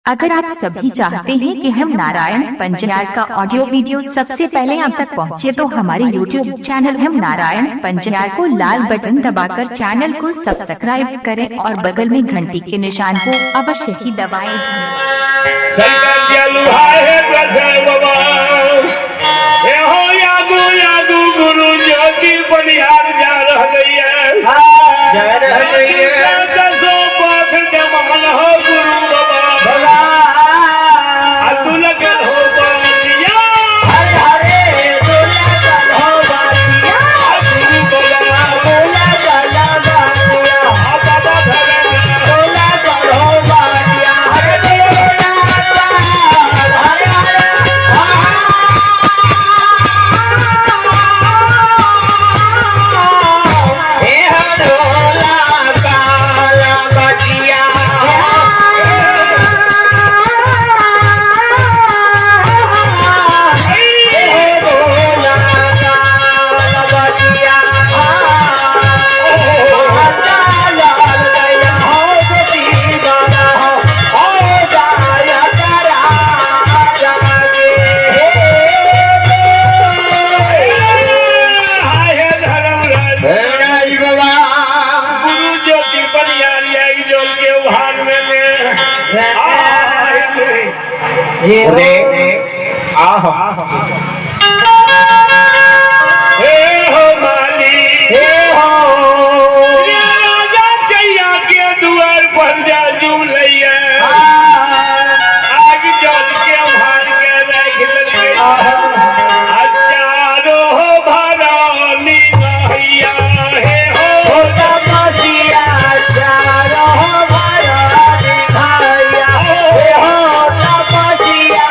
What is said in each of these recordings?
अगर आप सभी चाहते हैं कि हम नारायण पंजयार का ऑडियो वीडियो सबसे पहले आप तक पहुंचे, तो हमारे YouTube चैनल हम नारायण पंजयार को लाल बटन दबाकर चैनल को सब्सक्राइब करें और बगल में घंटी के निशान को अवश्य ही दबाएं। गुरु ज्योति बनिहार जा रही है। राजा चैया के दुआर पर जा जुम लैया आज जल के भार के रख चारो भरानी भैया हे हो तपसिया चारो भरानी भैया हे हो तपसिया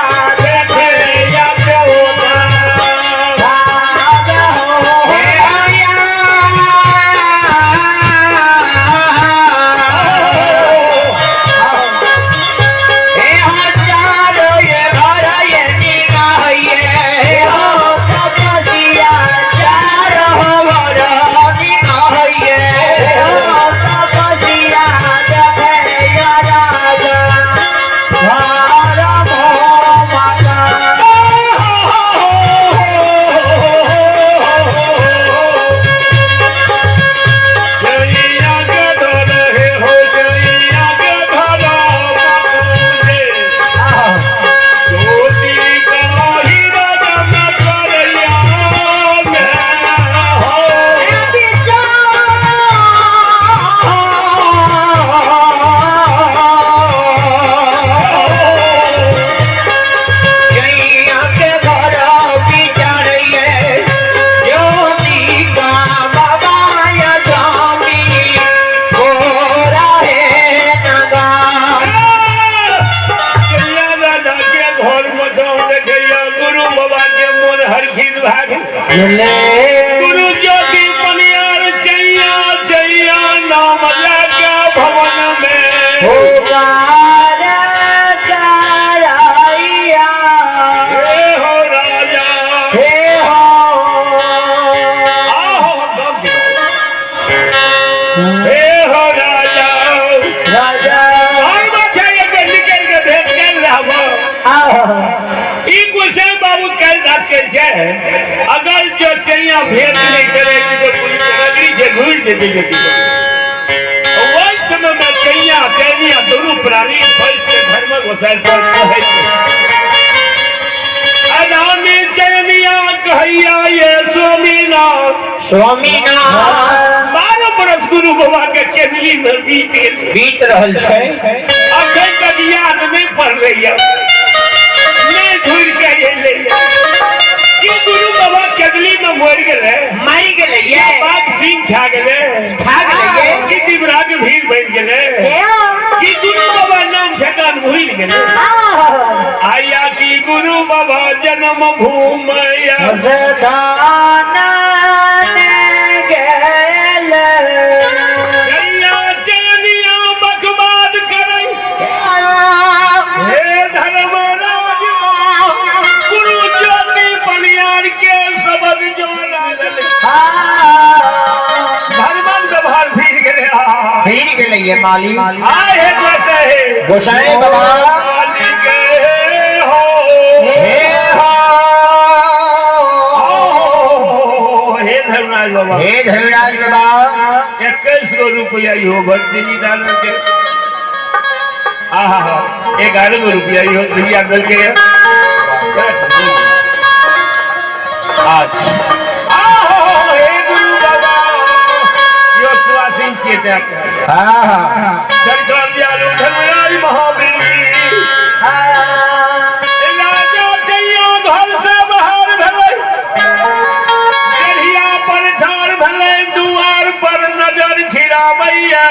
गुरु ज्योति बनिहार चैया चैया नाम लगा भवन में होगा हे हो राजा हे हो राजा राजा निकल के भेज कर बाबू कल अगर जो चैया भेद नहीं करेगी तो पुलिस नगरी से घूर देती वही समय में चैया चैनिया दोनों प्राणी फर्श के घर में घुसाए अनामी चैनिया कहैया ये स्वामीनाथ स्वामीनाथ 12 बरस गुरु बाबा के केवली में बीत रहल है। अखन तक याद नहीं पड़ रही है, नहीं घूर के ले गुरु बाबा केवली में मर गए ये बात सिंह खा गए कि दिवराज भीड़ बन गए कि गुरु बाबा नाम ठिकान भूल गए आया कि गुरु बाबा जन्म भूमि बकवाद करे हे धर्मराज गुरु ज्योति बनिहार के सबक जो धर्मन व्यवहार फिर गए ये माली आए है जैसे गोसाई बाबा हो भक्ति जी डाल के हाँ 11 रुपया ही हो भैया दल के आज गुरु बाबा यो सुवासिन चेता सरकार दियालु धर्मराज महावीर राजा चैया घर से बाहर भले गढ़िया पर ठार भले दुआर पर नजर खिरा मैया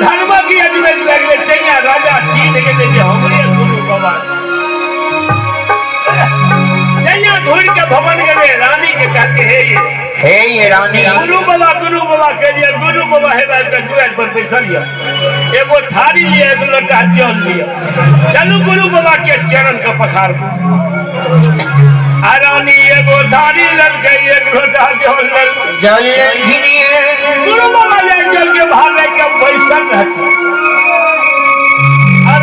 धर्म की अजमेर लगे चैया राजा चीन के देखे हमरे गुरु बाबा चैया ढूंढ के भवन गए रानी के कहते है ये रानी गुरु बाबा के लिए गुरु बाबा है बात का जुआज पर बैसल लिया एगो थारी लिए एगो लड़का जल लिया चलो गुरु बाबा के चरण का पखार रानी एगो थारी लड़के एक लोटा जल गुरु बाबा ले जल के भागे के बैसल रहते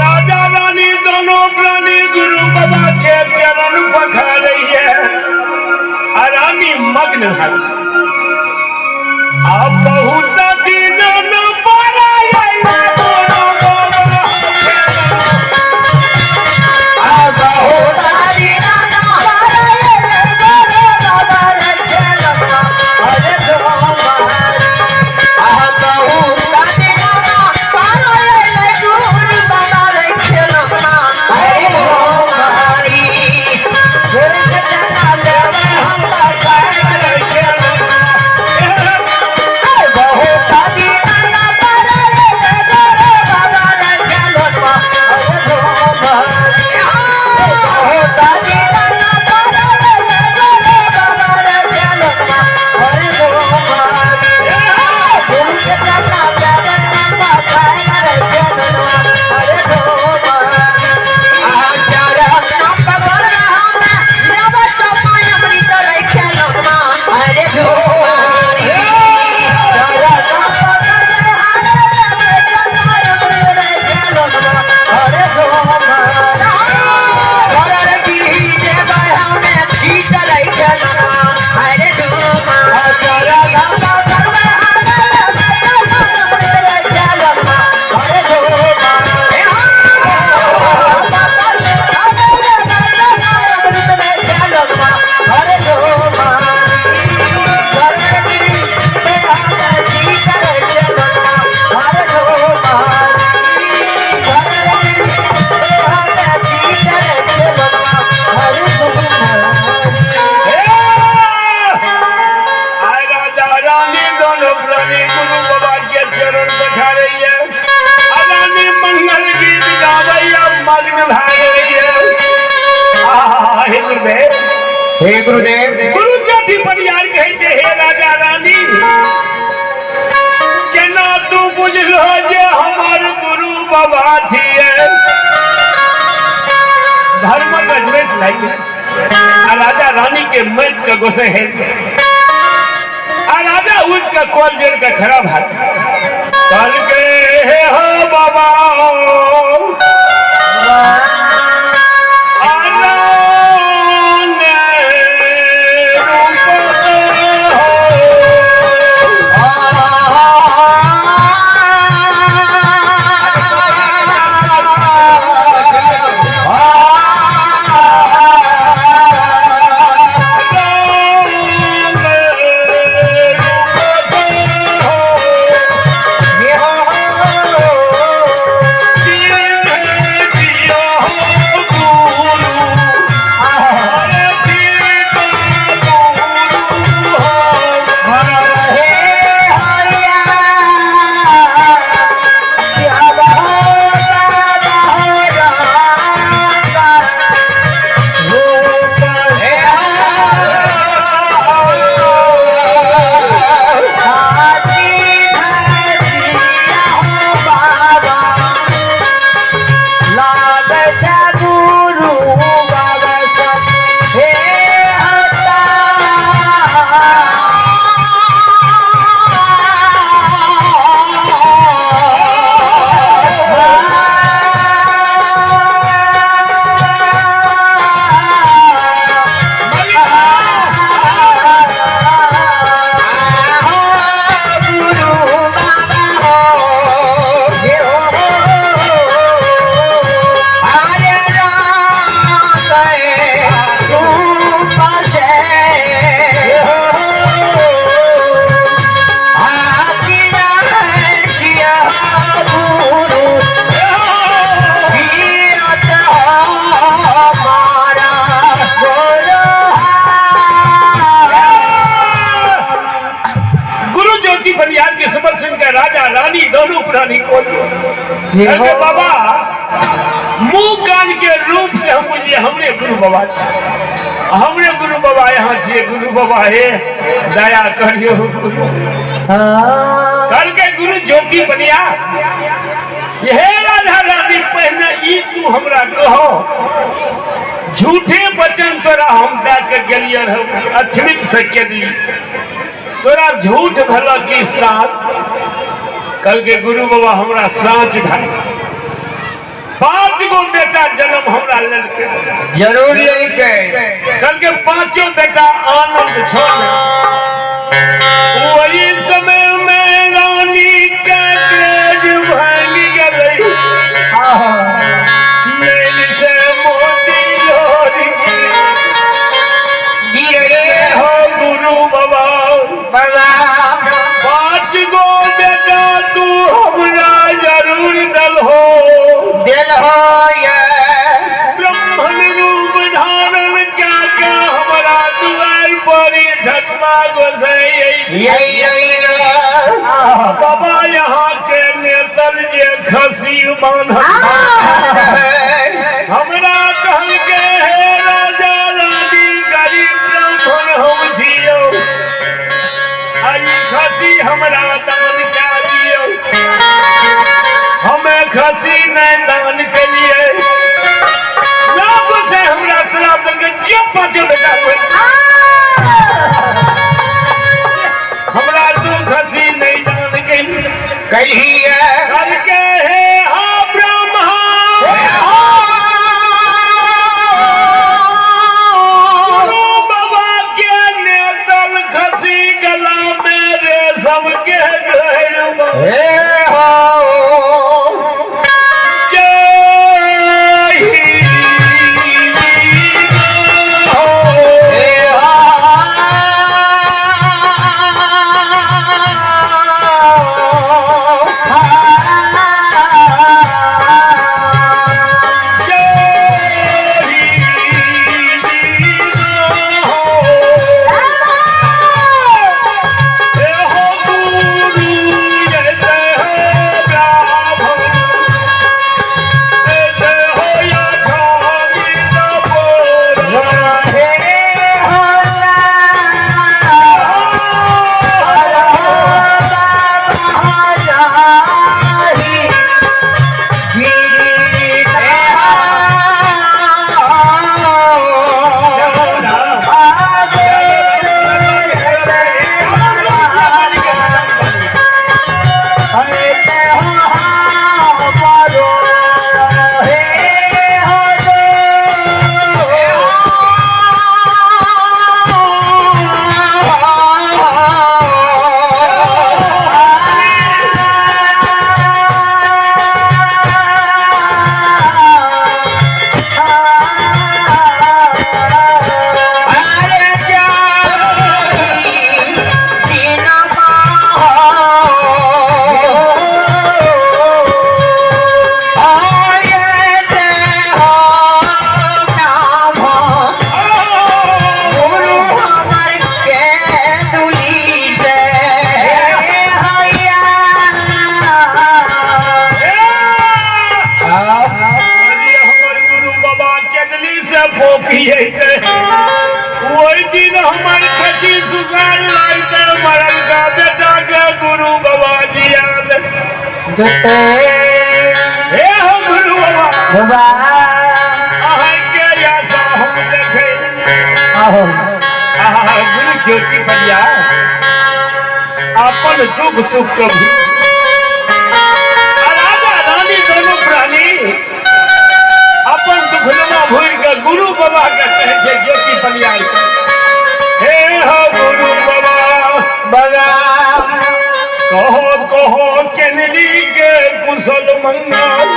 राजा रानी दोनों प्राणी गुरु बाबा के चरण पखार रही है रानी मग्न है अब बहुत दिन न बहुत बाबा छिए धर्म गजबेट नहीं आ राजा रानी के मैत के गोसे है आ राजा उठ का कॉल जेल का खड़ा भाग कल के हे हो बाबा दोनों प्राणी को बाबा मुंह कान के रूप से हम बुझिए हमरे गुरु बाबा हमरे गुरु बाबा यहाँ छे गुरु बाबा हे दया करियो गुरु कल के गुरु ज्योति बनिया हे राधा रानी पहले ई तू हमरा कहो झूठे वचन तोरा हम दे के गेलिए अछमित से केली तोरा झूठ भला की साथ कल के गुरु बाबा हमरा साँच भाई 5 गो बेटा जन्म हमरा लड़के जरूर यही के कल के 5 बेटा आनंद छोड़ वही समय में रानी का क्रेज भांग गई मेल से मोती लोरी गिरे हो गुरु बाबा 5 गो बेटा तू हमरा जरूर दल हो ब्राह्मण रूप धारण क्या क्या हमारा दुआर पर झटमा गोसाई बाबा यहाँ के नेतल जे खसी बांध हमरा कहल के है राजा रानी गरीब ब्राह्मण हम जियो आई खसी हमरा दान क्या दियो हमें खसी नहीं दान के लिए लोग से हमरा शराब के जो 5 बेटा हमरा तू खसी नहीं दान के कहिए कल के है हाँ ब्रह्मा बाबा के नेतल खसी गला मेरे सबके तुते हे हो गुरु बाबा बाबा आहाय के आशा हम देखे आहो आहा गुरु ज्योति बलिया अपन दुख सुख कभी राजा रानी दोनों प्राणी अपन दुखनमा भूल के गुरु बाबा के कहे छे ज्योति बलिया हे हो गुरु बाबा बाबा कहो कहो केनली के कुशल मंगल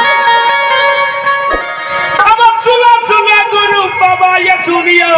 अब सुना सुना गुरु बाबा ये सुनियो